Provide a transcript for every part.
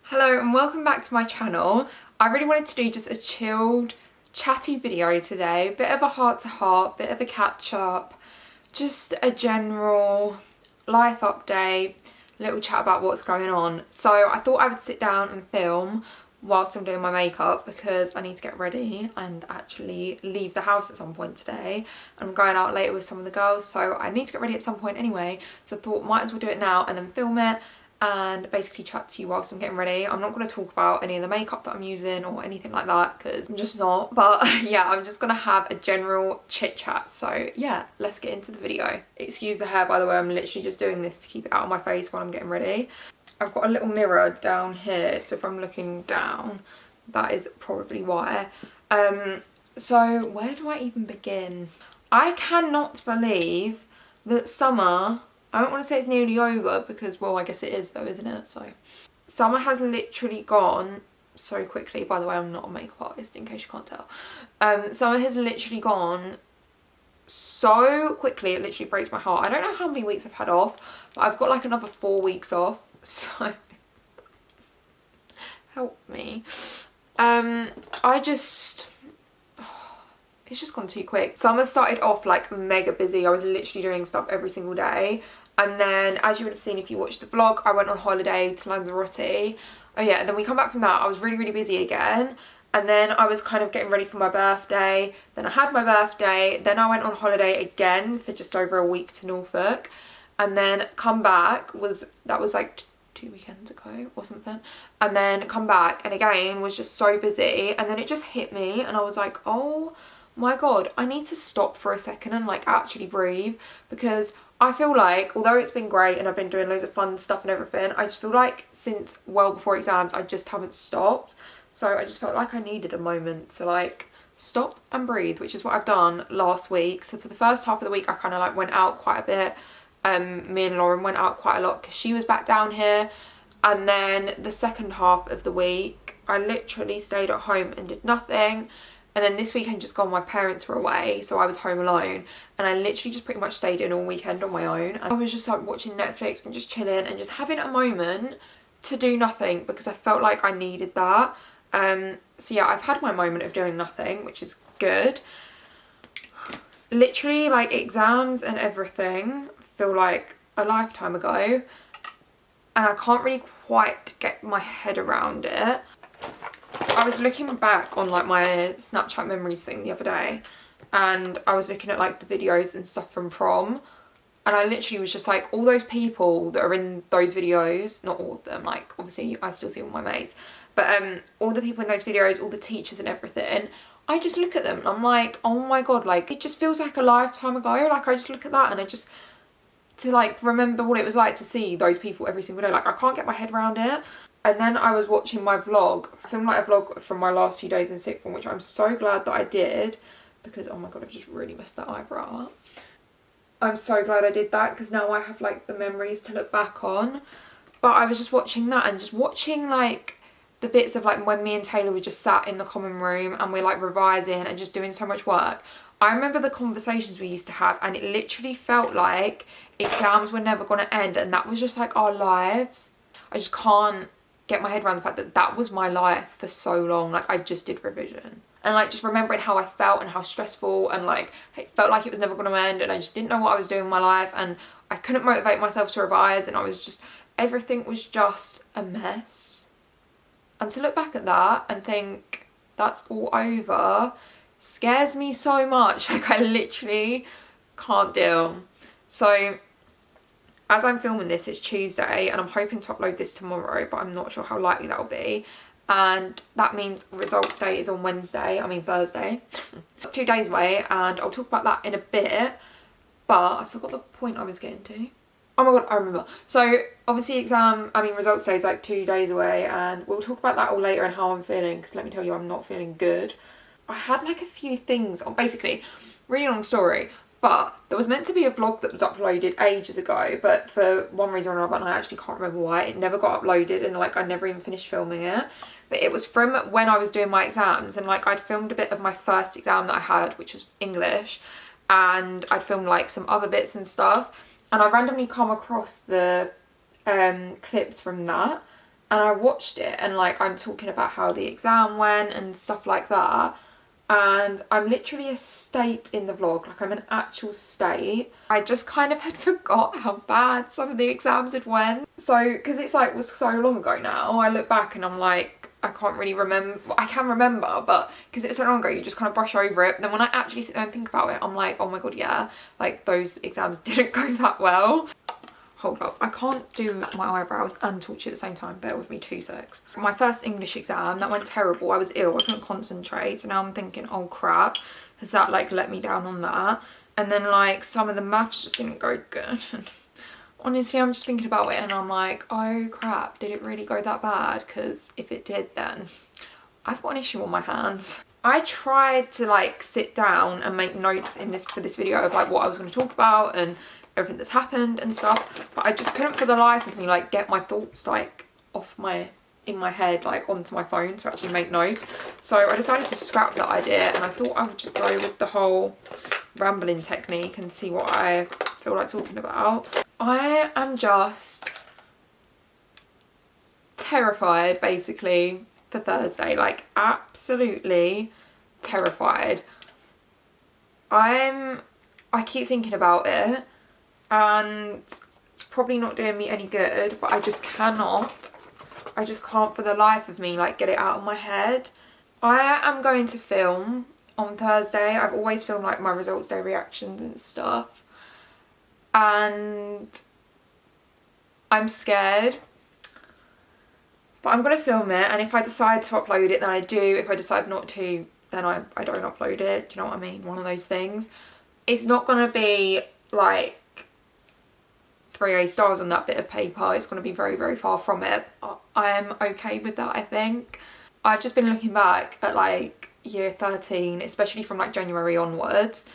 Hello and welcome back to my channel. I really wanted to do just a chilled, chatty video today. Bit of a heart to heart, bit of a catch up, just a general life update, little chat about what's going on. So I thought I would sit down and film whilst I'm doing my makeup because I need to get ready and actually leave the house at some point today. I'm going out later with some of the girls, so I need to get ready at some point anyway. So I thought might as well do it now and then film it and basically chat to you whilst I'm getting ready. I'm not going to talk about any of the makeup that I'm using or anything like that because I'm just not. But yeah, I'm just going to have a general chit chat. So yeah, let's get into the video. Excuse the hair, by the way. I'm literally just doing this to keep it out of my face while I'm getting ready. I've got a little mirror down here, so if I'm looking down, that is probably why. So where do I even begin? I cannot believe that summer, I don't want to say it's nearly over because, well, I guess it is though, isn't it? So summer has literally gone so quickly. By the way, I'm not a makeup artist in case you can't tell. Summer has literally gone so quickly, it literally breaks my heart. I don't know how many weeks I've had off, but I've got like another 4 weeks off, so help me. It's just gone too quick. Summer started off like mega busy. I was literally doing stuff every single day. And then, as you would have seen if you watched the vlog, I went on holiday to Lanzarote. Oh yeah, and then we come back from that. I was really, really busy again. And then I was kind of getting ready for my birthday. Then I had my birthday. Then I went on holiday again for just over a week to Norfolk. And then come back that was like 2 weekends ago or something. And then come back and again was just so busy. And then it just hit me and I was like, oh my God, I need to stop for a second and like actually breathe, because I feel like although it's been great and I've been doing loads of fun stuff and everything, I just feel like since well before exams I just haven't stopped. So I just felt like I needed a moment to like stop and breathe, which is what I've done last week. So for the first half of the week I kind of like went out quite a bit. Me and Lauren went out quite a lot because she was back down here. And then the second half of the week I literally stayed at home and did nothing. And then this weekend just gone, my parents were away, so I was home alone. And I literally just pretty much stayed in all weekend on my own. I was just like watching Netflix and just chilling and just having a moment to do nothing because I felt like I needed that. So yeah, I've had my moment of doing nothing, which is good. Literally like exams and everything feel like a lifetime ago. And I can't really quite get my head around it. I was looking back on like my Snapchat memories thing the other day and I was looking at like the videos and stuff from prom, and I literally was just like, all those people that are in those videos, not all of them, like obviously I still see all my mates, but all the people in those videos, all the teachers and everything, I just look at them and I'm like, oh my God, like it just feels like a lifetime ago. Like I just look at that and I just, to like remember what it was like to see those people every single day, like I can't get my head around it. And then I was watching my vlog, filmed like a vlog from my last few days in sixth form, which I'm so glad that I did because, oh my God, I've just really messed that eyebrow up. I'm so glad I did that because now I have like the memories to look back on. But I was just watching that and just watching like the bits of like when me and Taylor were just sat in the common room and we're like revising and just doing so much work. I remember the conversations we used to have and it literally felt like exams were never going to end and that was just like our lives. I just can't get my head around the fact that that was my life for so long. Like I just did revision and like just remembering how I felt and how stressful and like it felt like it was never going to end and I just didn't know what I was doing in my life and I couldn't motivate myself to revise and I was just, everything was just a mess. And to look back at that and think that's all over scares me so much. Like I literally can't deal. So as I'm filming this, it's Tuesday and I'm hoping to upload this tomorrow, but I'm not sure how likely that'll be. And that means results day is on Thursday. It's 2 days away and I'll talk about that in a bit, but I forgot the point I was getting to. Oh my God, I remember. So obviously results day is like 2 days away and we'll talk about that all later and how I'm feeling, because let me tell you, I'm not feeling good. I had like a few things on, basically, really long story. But there was meant to be a vlog that was uploaded ages ago, but for one reason or another, and I actually can't remember why, it never got uploaded and like I never even finished filming it. But it was from when I was doing my exams and like I'd filmed a bit of my first exam that I had, which was English, and I'd filmed like some other bits and stuff. And I randomly come across the clips from that and I watched it, and like I'm talking about how the exam went and stuff like that, and I'm literally a state in the vlog, like I'm an actual state. I just kind of had forgot how bad some of the exams had went. So, because it's like was so long ago now, I look back and I'm like, I can't really remember. I can remember, but because it's so long ago, you just kind of brush over it. But then when I actually sit there and think about it, I'm like, oh my god, yeah, like those exams didn't go that well. Hold up, I can't do my eyebrows and talk to you at the same time. Bear with me 2 secs. My first English exam, that went terrible. I was ill, I couldn't concentrate. So now I'm thinking, oh crap, has that like let me down on that? And then like some of the maths just didn't go good. Honestly, I'm just thinking about it and I'm like, oh crap, did it really go that bad? Because if it did, then I've got an issue on my hands. I tried to like sit down and make notes in this for this video of like what I was going to talk about and everything that's happened and stuff, but I just couldn't for the life of me like get my thoughts like in my head like onto my phone to actually make notes. So I decided to scrap that idea, and I thought I would just go with the whole rambling technique and see what I feel like talking about. I am just terrified basically for Thursday, like absolutely terrified. I keep thinking about it, and it's probably not doing me any good, but I just can't for the life of me like get it out of my head. I am going to film on Thursday. I've always filmed like my results day reactions and stuff, and I'm scared, but I'm going to film it, and if I decide to upload it then I do. If I decide not to, then I don't upload it. Do you know what I mean? One of those things. It's not going to be like 3 A stars on that bit of paper. It's going to be very, very far from it. I am okay with that, I think. I've just been looking back at like year 13, especially from like January onwards,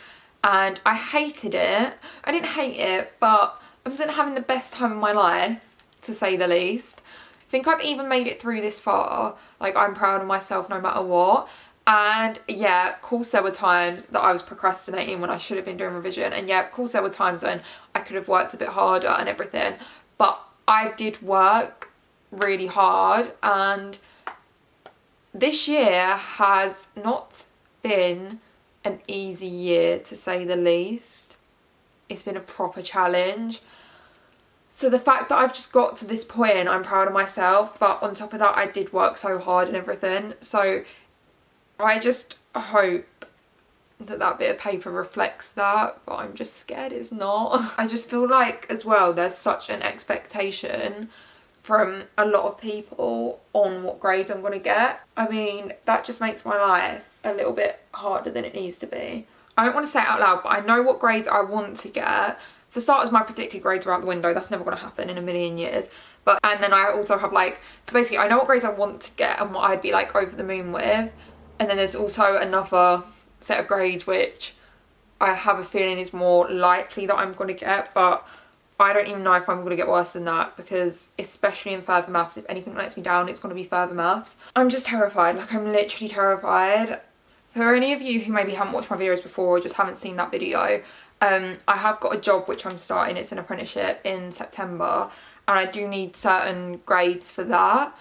and I hated it. I didn't hate it, but I wasn't having the best time of my life, to say the least. I think I've even made it through this far. Like, I'm proud of myself no matter what. And yeah, of course there were times that I was procrastinating when I should have been doing revision, and yeah, of course there were times when I could have worked a bit harder and everything, but I did work really hard, and this year has not been an easy year, to say the least. It's been a proper challenge. So the fact that I've just got to this point, I'm proud of myself, but on top of that I did work so hard and everything. So I just hope that that bit of paper reflects that, but I'm just scared it's not. I just feel like as well there's such an expectation from a lot of people on what grades I'm going to get. I mean, that just makes my life a little bit harder than it needs to be. I don't want to say it out loud, but I know what grades I want to get. For starters, my predicted grades are out the window. That's never going to happen in a million years. And then I also have like, so basically I know what grades I want to get and what I'd be like over the moon with. And then there's also another set of grades which I have a feeling is more likely that I'm going to get, but I don't even know if I'm going to get worse than that, because especially in further maths, if anything lets me down, it's going to be further maths. I'm just terrified, like I'm literally terrified. For any of you who maybe haven't watched my videos before or just haven't seen that video, I have got a job which I'm starting. It's an apprenticeship in September, and I do need certain grades for that.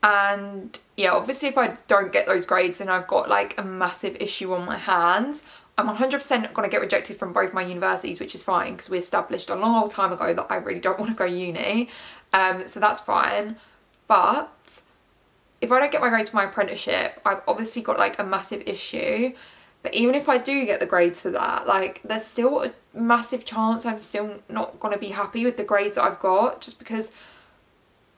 And yeah, obviously if I don't get those grades, then I've got like a massive issue on my hands. I'm 100% going to get rejected from both my universities, which is fine because we established a long old time ago that I really don't want to go uni. So that's fine. But if I don't get my grades for my apprenticeship, I've obviously got like a massive issue. But even if I do get the grades for that, like there's still a massive chance I'm still not going to be happy with the grades that I've got, just because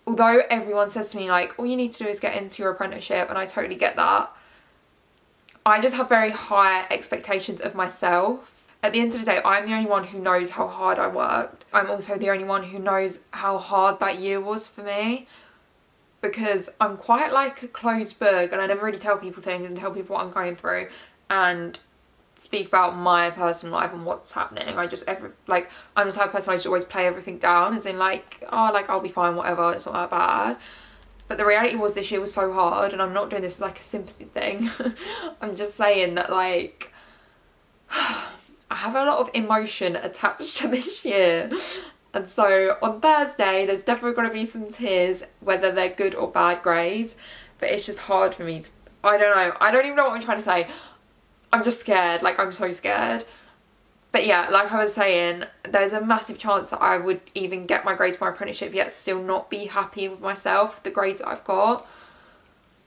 although everyone says to me like all you need to do is get into your apprenticeship, and I totally get that, I just have very high expectations of myself. At the end of the day, I'm the only one who knows how hard I worked. I'm also the only one who knows how hard that year was for me, because I'm quite like a closed book and I never really tell people things and tell people what I'm going through and speak about my personal life and what's happening. I'm the type of person I just always play everything down, as in like, oh, like I'll be fine, whatever, it's not that bad. But the reality was this year was so hard, and I'm not doing this as like a sympathy thing. I'm just saying that like I have a lot of emotion attached to this year, And so on Thursday, there's definitely going to be some tears, whether they're good or bad grades. But it's just hard for me to, I don't know. I don't even know what I'm trying to say. I'm just scared. Like, I'm so scared. But yeah, like I was saying, there's a massive chance that I would even get my grades for my apprenticeship yet still not be happy with myself, the grades that I've got.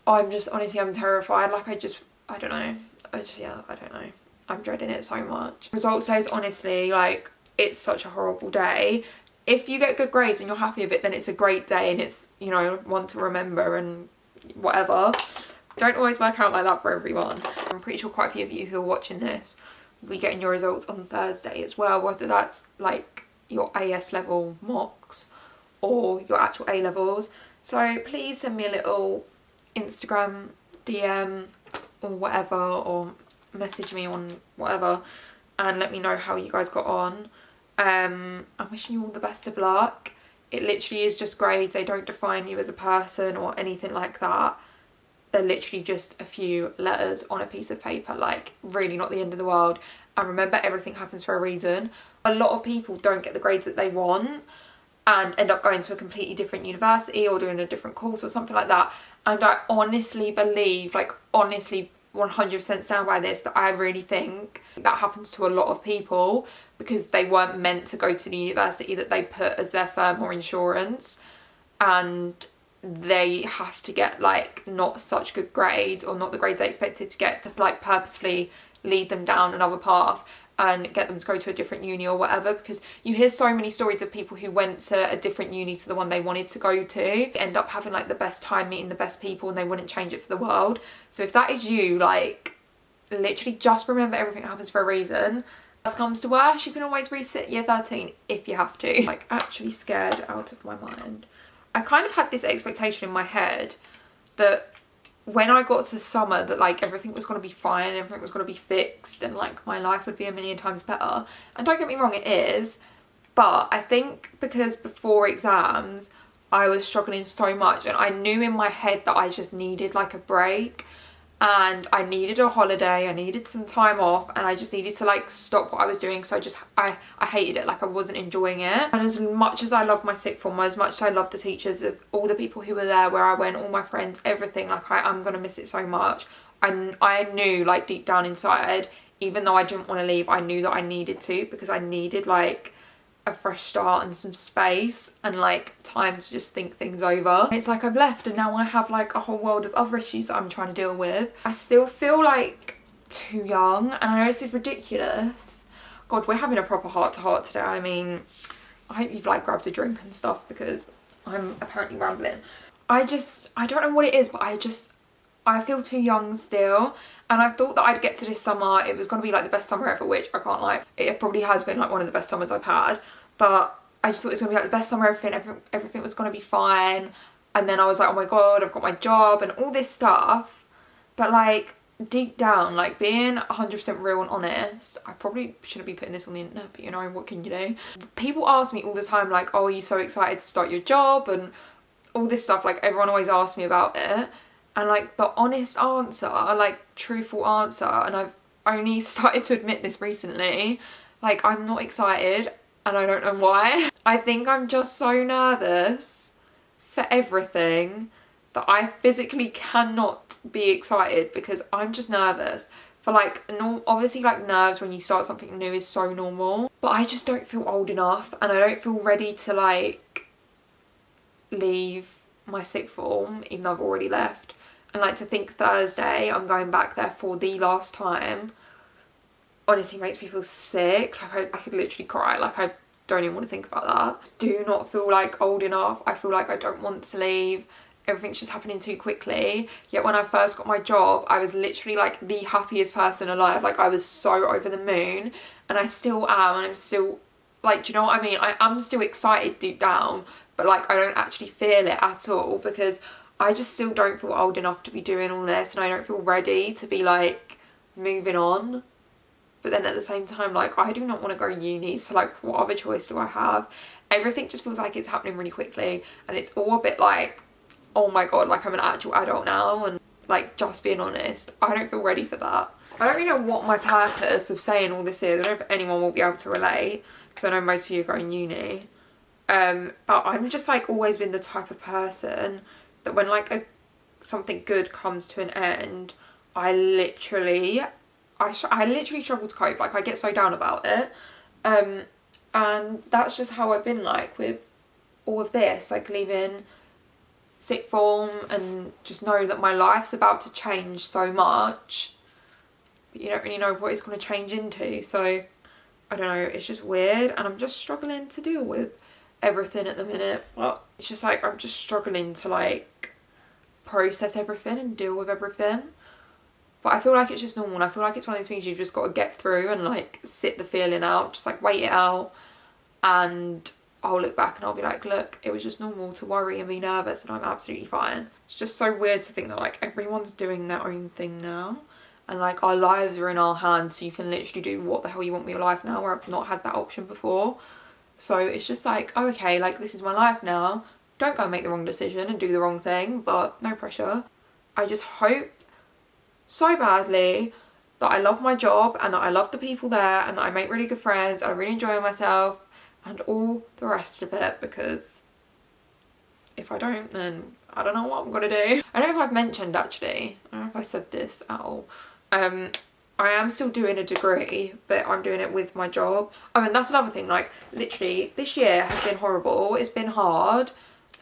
I'm just, honestly, I'm terrified. Like, I don't know. I don't know. I'm dreading it so much. Results days, honestly, like, it's such a horrible day. If you get good grades and you're happy with it, then it's a great day and it's, you know, one to remember and whatever. Don't always work out like that for everyone. I'm pretty sure quite a few of you who are watching this will be getting your results on Thursday as well, whether that's like your AS level mocks or your actual A levels. So please send me a little Instagram DM or whatever, or message me on whatever and let me know how you guys got on. I'm wishing you all the best of luck. It literally is just grades. They don't define you as a person or anything like that. They're literally just a few letters on a piece of paper, like really not the end of the world. And remember, everything happens for a reason. A lot of people don't get the grades that they want and end up going to a completely different university or doing a different course or something like that. And I honestly believe, like honestly 100% stand by this, that I really think that happens to a lot of people because they weren't meant to go to the university that they put as their firm or insurance, and they have to get like not such good grades or not the grades they expected to get to like purposefully lead them down another path and get them to go to a different uni or whatever, because you hear so many stories of people who went to a different uni to the one they wanted to go to, end up having like the best time, meeting the best people, and they wouldn't change it for the world. So if that is you, like literally just remember everything happens for a reason. If it comes to worse, you can always resit year 13 if you have to. Like actually scared out of my mind. I kind of had this expectation in my head that when I got to summer that like everything was going to be fine, everything was going to be fixed and like my life would be a million times better. And don't get me wrong, it is. But I think because before exams I was struggling so much and I knew in my head that I just needed like a break and I needed a holiday, I needed some time off, and I just needed to like stop what I was doing. So I hated it, like I wasn't enjoying it. And as much as I love my sixth form, as much as I love the teachers, of all the people who were there, where I went, all my friends, everything, like I'm gonna miss it so much. I knew like deep down inside, even though I didn't want to leave, I knew that I needed to, because I needed like a fresh start and some space and like time to just think things over. It's like I've left and now I have like a whole world of other issues that I'm trying to deal with. I still feel like too young, and I know this is ridiculous. God, we're having a proper heart to heart today. I mean, I hope you've like grabbed a drink and stuff because I'm apparently rambling. I don't know what it is, but I feel too young still. And I thought that I'd get to this summer, it was going to be like the best summer ever, which I can't lie. It probably has been like one of the best summers I've had. But I just thought it was going to be like the best summer, everything was going to be fine. And then I was like, oh my God, I've got my job and all this stuff. But like deep down, like being 100% real and honest, I probably shouldn't be putting this on the internet, but you know, what can you do? People ask me all the time like, oh, are you so excited to start your job? And all this stuff, like everyone always asks me about it. And like the honest answer, like truthful answer, and I've only started to admit this recently, like I'm not excited and I don't know why. I think I'm just so nervous for everything that I physically cannot be excited because I'm just nervous. For like, obviously like nerves when you start something new is so normal, but I just don't feel old enough and I don't feel ready to like leave my sixth form, even though I've already left. And like to think Thursday I'm going back there for the last time honestly makes me feel sick. Like I could literally cry. Like I don't even want to think about that. Do not feel like old enough. I feel like I don't want to leave. Everything's just happening too quickly. Yet when I first got my job, I was literally like the happiest person alive. Like I was so over the moon, and I still am, and I'm still like, do you know what I mean? I'm still excited deep down, but like I don't actually feel it at all because I just still don't feel old enough to be doing all this, and I don't feel ready to be like moving on. But then at the same time, like I do not want to go uni, so like what other choice do I have? Everything just feels like it's happening really quickly, and it's all a bit like, oh my God, like I'm an actual adult now, and like just being honest, I don't feel ready for that. I don't really know what my purpose of saying all this is. I don't know if anyone will be able to relate, because I know most of you are going uni. But I'm just like always been the type of person that when like something good comes to an end, I literally struggle to cope. Like I get so down about it. And that's just how I've been like with all of this, like leaving sixth form, and just know that my life's about to change so much, but you don't really know what it's going to change into. So I don't know, it's just weird, and I'm just struggling to deal with everything at the minute. But it's just like I'm just struggling to like process everything and deal with everything. But I feel like it's just normal, and I feel like it's one of those things you've just got to get through and like sit the feeling out, just like wait it out. And I'll look back and I'll be like, look, it was just normal to worry and be nervous, and I'm absolutely fine. It's just so weird to think that like everyone's doing their own thing now, and like our lives are in our hands, so you can literally do what the hell you want with your life now, where I've not had that option before. So it's just like, oh, okay, like this is my life now. Don't go and make the wrong decision and do the wrong thing, but no pressure. I just hope so badly that I love my job, and that I love the people there, and that I make really good friends, and I really enjoy myself, and all the rest of it, because if I don't, then I don't know what I'm gonna do. I don't know if I've mentioned, actually, I don't know if I said this at all, I am still doing a degree, but I'm doing it with my job. I mean, that's another thing, like literally this year has been horrible. It's been hard.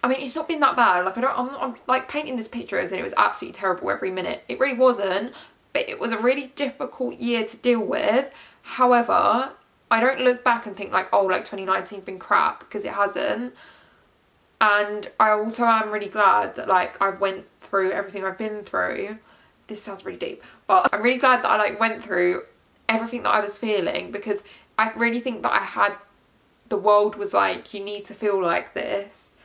I mean, it's not been that bad. Like I'm like painting this picture as in it was absolutely terrible every minute. It really wasn't, but it was a really difficult year to deal with. However, I don't look back and think like, oh, like 2019's been crap, because it hasn't. And I also am really glad that like I've went through everything I've been through. This sounds really deep, but I'm really glad that I like went through everything that I was feeling, because I really think that the world was like, you need to feel like this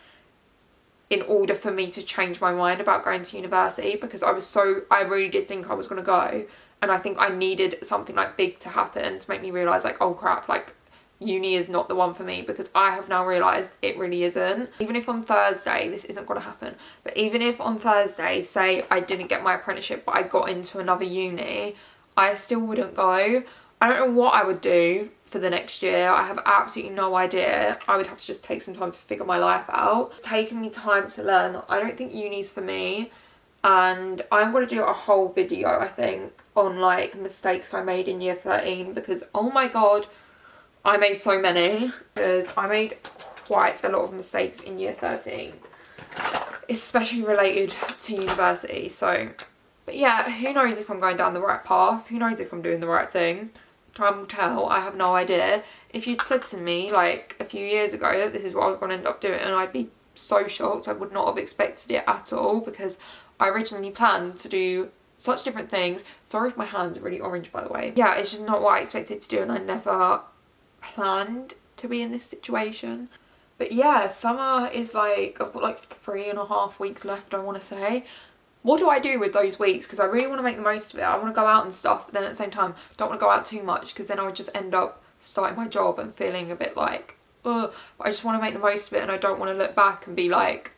in order for me to change my mind about going to university, because I really did think I was going to go. And I think I needed something like big to happen to make me realise like, oh crap, like uni is not the one for me, because I have now realised it really isn't. Even if on Thursday, this isn't going to happen, but even if on Thursday, say I didn't get my apprenticeship but I got into another uni, I still wouldn't go. I don't know what I would do for the next year. I have absolutely no idea. I would have to just take some time to figure my life out. It's taken me time to learn. I don't think uni's for me, and I'm going to do a whole video, I think, on like mistakes I made in year 13, because oh my god, I made so many. Because I made quite a lot of mistakes in year 13, especially related to university. So, but yeah, who knows if I'm going down the right path? Who knows if I'm doing the right thing? Time will tell. I have no idea. If you'd said to me like a few years ago that this is what I was going to end up doing, I'd be so shocked. I would not have expected it at all, because I originally planned to do such different things. Sorry if my hands are really orange, by the way. Yeah, it's just not what I expected to do, and I never planned to be in this situation. But yeah, summer is like, I've got like 3.5 weeks left, I want to say. What do I do with those weeks? Because I really want to make the most of it. I want to go out and stuff, but then at the same time, don't want to go out too much, because then I would just end up starting my job and feeling a bit like, ugh. But I just want to make the most of it, and I don't want to look back and be like,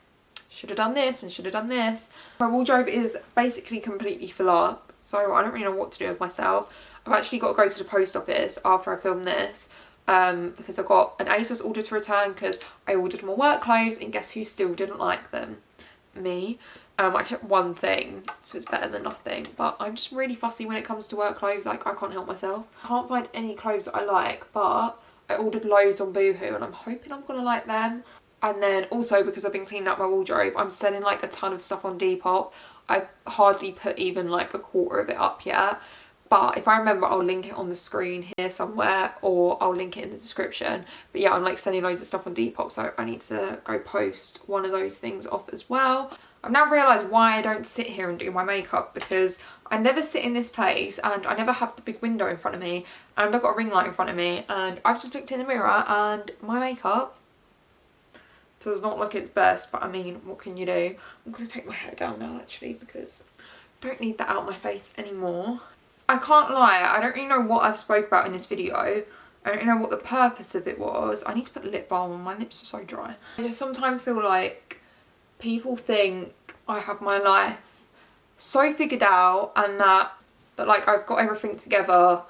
should have done this and should have done this. My wardrobe is basically completely full up, so I don't really know what to do with myself. I've actually got to go to the post office after I film this, because I've got an ASOS order to return, because I ordered more work clothes, and guess who still didn't like them? Me. I kept one thing, so it's better than nothing, but I'm just really fussy when it comes to work clothes. Like, I can't help myself. I can't find any clothes that I like, but I ordered loads on Boohoo, and I'm hoping I'm gonna like them. And then also, because I've been cleaning up my wardrobe, I'm selling like a ton of stuff on Depop. I've hardly put even like a quarter of it up yet, but if I remember, I'll link it on the screen here somewhere, or I'll link it in the description. But yeah, I'm like selling loads of stuff on Depop, so I need to go post one of those things off as well. I've now realised why I don't sit here and do my makeup, because I never sit in this place, and I never have the big window in front of me, and I've got a ring light in front of me, and I've just looked in the mirror, and my makeup does not look its best. But I mean, what can you do? I'm going to take my hair down now, actually, because I don't need that out my face anymore. I can't lie, I don't really know what I've spoke about in this video. I don't really know what the purpose of it was. I need to put lip balm on, my lips are so dry. I just sometimes feel like people think I have my life so figured out, and that like I've got everything together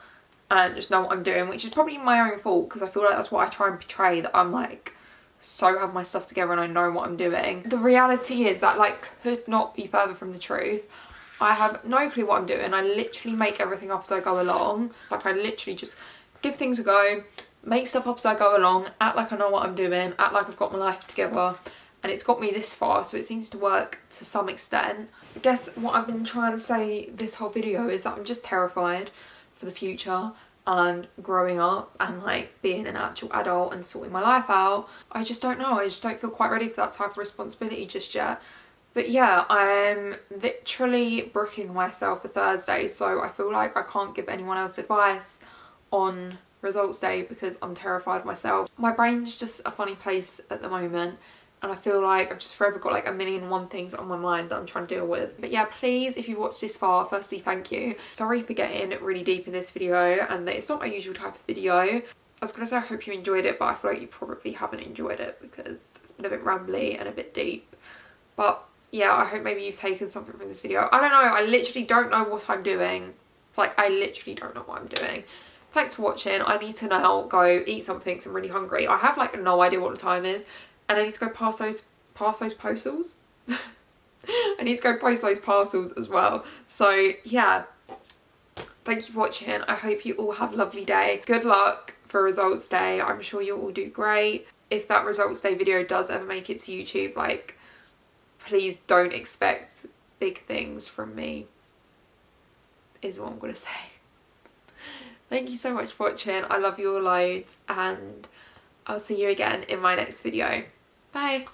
and just know what I'm doing, which is probably my own fault, because I feel like that's what I try and portray, that I'm like so have my stuff together and I know what I'm doing. The reality is that like could not be further from the truth. I have no clue what I'm doing. I literally make everything up as I go along. Like I literally just give things a go, make stuff up as I go along, act like I know what I'm doing, act like I've got my life together. And it's got me this far, so it seems to work to some extent. I guess what I've been trying to say this whole video is that I'm just terrified for the future and growing up and like being an actual adult and sorting my life out. I just don't know. I just don't feel quite ready for that type of responsibility just yet. But yeah, I'm literally brooking myself for Thursday, so I feel like I can't give anyone else advice on results day because I'm terrified myself. My brain's just a funny place at the moment, and I feel like I've just forever got like a million and one things on my mind that I'm trying to deal with. But yeah, please, if you watched this far, firstly, thank you. Sorry for getting really deep in this video and that it's not my usual type of video. I was going to say I hope you enjoyed it, but I feel like you probably haven't enjoyed it because it's been a bit rambly and a bit deep. But yeah, I hope maybe you've taken something from this video. I don't know, I literally don't know what I'm doing. Like, I literally don't know what I'm doing. Thanks for watching. I need to now go eat something because I'm really hungry. I have like no idea what the time is. And I need to go pass those parcels. I need to go post those parcels as well. So yeah, thank you for watching. I hope you all have a lovely day. Good luck for results day. I'm sure you'll all do great. If that results day video does ever make it to YouTube, like, please don't expect big things from me, is what I'm going to say. Thank you so much for watching. I love you all loads and I'll see you again in my next video. Bye.